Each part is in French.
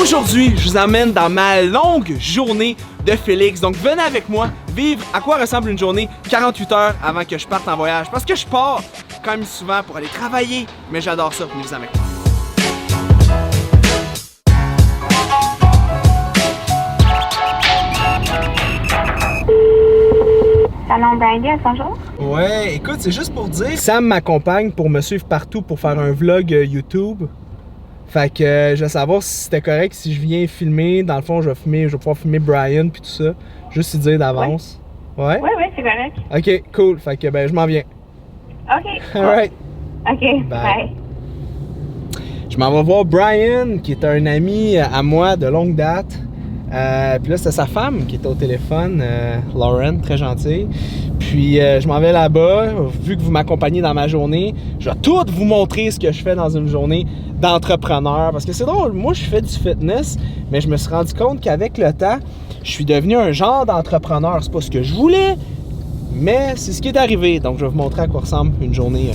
Aujourd'hui, je vous emmène dans ma longue journée de Félix. Donc venez avec moi vivre à quoi ressemble une journée 48 heures avant que je parte en voyage. Parce que je pars quand même souvent pour aller travailler, mais j'adore ça. Venez avec moi. Salon Brandy, bonjour. Ouais, écoute, c'est juste pour dire. Sam m'accompagne pour me suivre partout pour faire un vlog YouTube. Fait que je veux savoir si c'était correct si je viens filmer. Dans le fond, je vais pouvoir filmer Brian puis tout ça. Juste lui dire d'avance. Ouais? Oui, c'est correct. Ok, cool. Fait que je m'en viens. OK. Alright. OK, bye. Je m'en vais voir Brian, qui est un ami à moi de longue date. Puis là, c'était sa femme qui était au téléphone, Lauren, très gentille. Puis je m'en vais là-bas. Vu que vous m'accompagnez dans ma journée, je vais tout vous montrer ce que je fais dans une journée d'entrepreneur. Parce que c'est drôle, moi je fais du fitness, mais je me suis rendu compte qu'avec le temps, je suis devenu un genre d'entrepreneur. C'est pas ce que je voulais, mais c'est ce qui est arrivé. Donc je vais vous montrer à quoi ressemble une journée.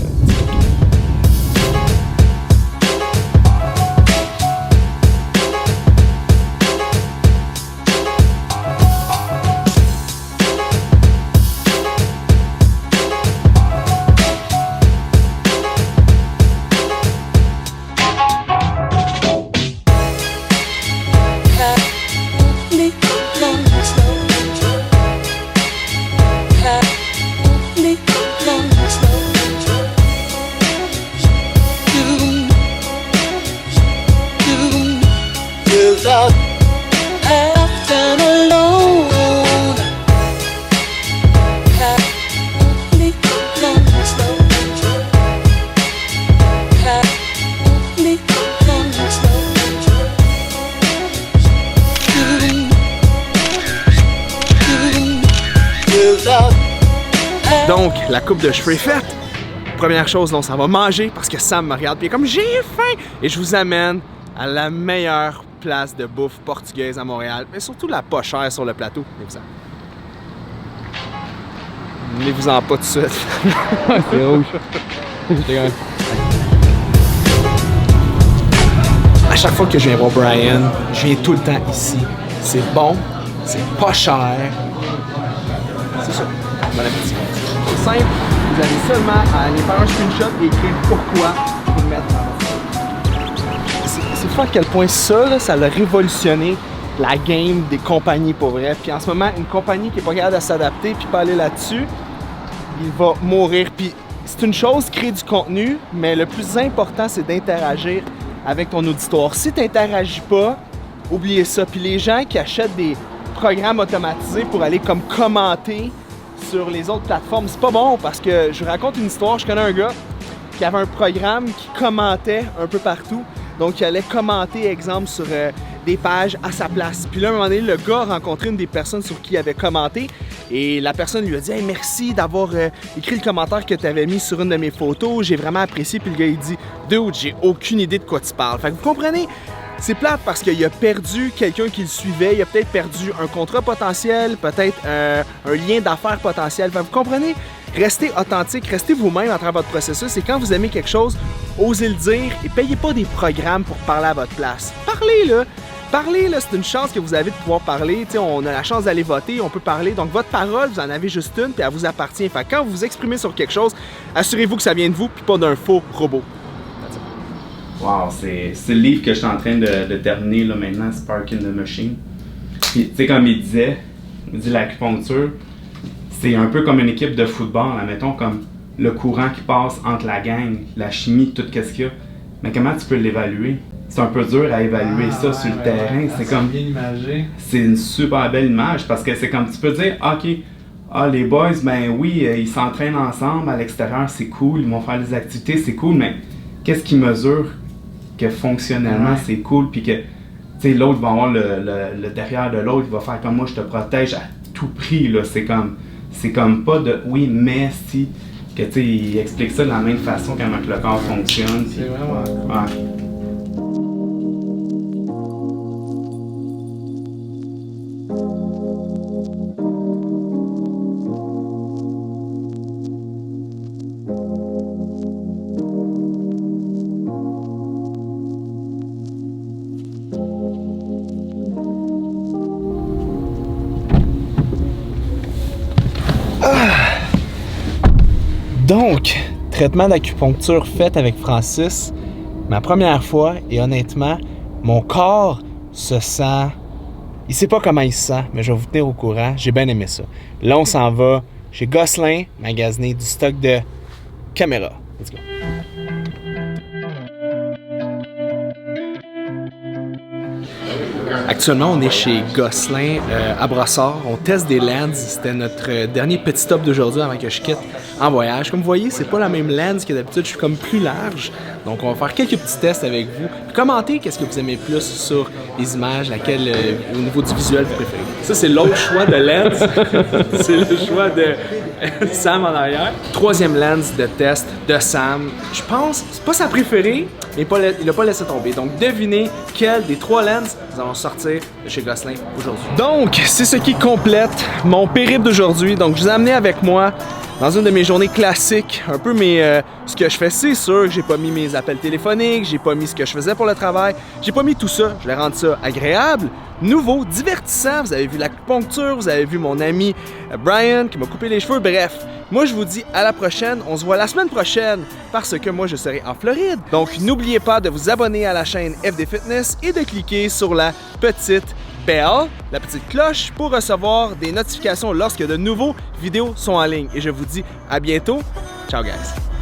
Donc, la coupe de cheveux est faite. Première chose, là, on s'en va manger parce que Sam me regarde et est comme j'ai faim. Et je vous amène à la meilleure place de bouffe portugaise à Montréal, mais surtout la pas chère sur le plateau. Venez-vous-en pas tout de suite. C'est rouge. À chaque fois que je viens voir Brian, je viens tout le temps ici. C'est bon, c'est pas cher. C'est ça. Bon appétit. C'est simple, vous avez seulement à aller faire un screenshot et écrire pourquoi vous le mettre dans c'est fou à quel point ça, là, ça a révolutionné la game des compagnies pour vrai. Puis en ce moment, une compagnie qui n'est pas capable de s'adapter puis pas aller là-dessus, il va mourir. Puis c'est une chose, créer du contenu, mais le plus important, c'est d'interagir avec ton auditoire. Si tu n'interagis pas, oubliez ça. Puis les gens qui achètent des programmes automatisés pour aller comme commenter sur les autres plateformes, c'est pas bon parce que je vous raconte une histoire. Je connais un gars qui avait un programme qui commentait un peu partout. Donc, il allait commenter, exemple, sur des pages à sa place. Puis là, à un moment donné, le gars a rencontré une des personnes sur qui il avait commenté et la personne lui a dit hey, « Merci d'avoir écrit le commentaire que tu avais mis sur une de mes photos. J'ai vraiment apprécié. » Puis le gars, il dit « Dude, j'ai aucune idée de quoi tu parles. » Fait que vous comprenez? C'est plate parce qu'il a perdu quelqu'un qui le suivait, il a peut-être perdu un contrat potentiel, peut-être un lien d'affaires potentiel. Vous comprenez? Restez authentique, restez vous-même à travers votre processus et quand vous aimez quelque chose, osez le dire et payez pas des programmes pour parler à votre place. Parlez là! Parlez là, c'est une chance que vous avez de pouvoir parler. T'sais, on a la chance d'aller voter, on peut parler. Donc votre parole, vous en avez juste une puis elle vous appartient. Fait que quand vous vous exprimez sur quelque chose, assurez-vous que ça vient de vous puis pas d'un faux robot. Wow, c'est le livre que je suis en train de terminer là, maintenant, Sparking the Machine. Puis, tu sais, comme il dit l'acupuncture, c'est un peu comme une équipe de football, là, mettons, comme le courant qui passe entre la gang, la chimie, tout ce qu'il y a. Mais comment tu peux l'évaluer? C'est un peu dur à évaluer ça sur le terrain. C'est comme bien imagé. C'est une super belle image parce que c'est comme tu peux dire, OK, les boys, ben oui, ils s'entraînent ensemble à l'extérieur, c'est cool, ils vont faire des activités, c'est cool, mais qu'est-ce qui mesure que fonctionnellement c'est cool puis que tu sais l'autre va avoir le derrière de l'autre, il va faire comme moi je te protège à tout prix là, c'est comme pas de oui mais si que tu sais il explique ça de la même façon comment que le corps fonctionne. C'est vraiment cool. Donc, traitement d'acupuncture fait avec Francis. Ma première fois, et honnêtement, mon corps se sent... Il sait pas comment il se sent, mais je vais vous tenir au courant. J'ai bien aimé ça. Là, on s'en va chez Gosselin, magasiner du stock de caméras. Let's go. Actuellement, on est chez Gosselin à Brossard. On teste des lens. C'était notre dernier petit stop d'aujourd'hui avant que je quitte en voyage. Comme vous voyez, c'est pas la même lens que d'habitude. Je suis comme plus large. Donc, on va faire quelques petits tests avec vous. Puis commentez qu'est-ce que vous aimez plus sur les images, laquelle, au niveau du visuel, vous préférez. Ça, c'est l'autre choix de lens. C'est le choix de Sam en arrière. Troisième lens de test de Sam. Je pense, c'est pas sa préférée, mais il a pas laissé tomber. Donc, devinez quelle des trois lenses nous allons sortir de chez Gosselin aujourd'hui. Donc, c'est ce qui complète mon périple d'aujourd'hui. Donc, je vous ai amené avec moi dans une de mes journées classiques, un peu ce que je fais, c'est sûr que j'ai pas mis mes appels téléphoniques, j'ai pas mis ce que je faisais pour le travail, j'ai pas mis tout ça. Je vais rendre ça agréable, nouveau, divertissant. Vous avez vu l'acupuncture, vous avez vu mon ami Brian qui m'a coupé les cheveux. Bref, moi je vous dis à la prochaine. On se voit la semaine prochaine parce que moi je serai en Floride. Donc n'oubliez pas de vous abonner à la chaîne FD Fitness et de cliquer sur la petite bell, la petite cloche pour recevoir des notifications lorsque de nouveaux vidéos sont en ligne. Et je vous dis à bientôt. Ciao guys!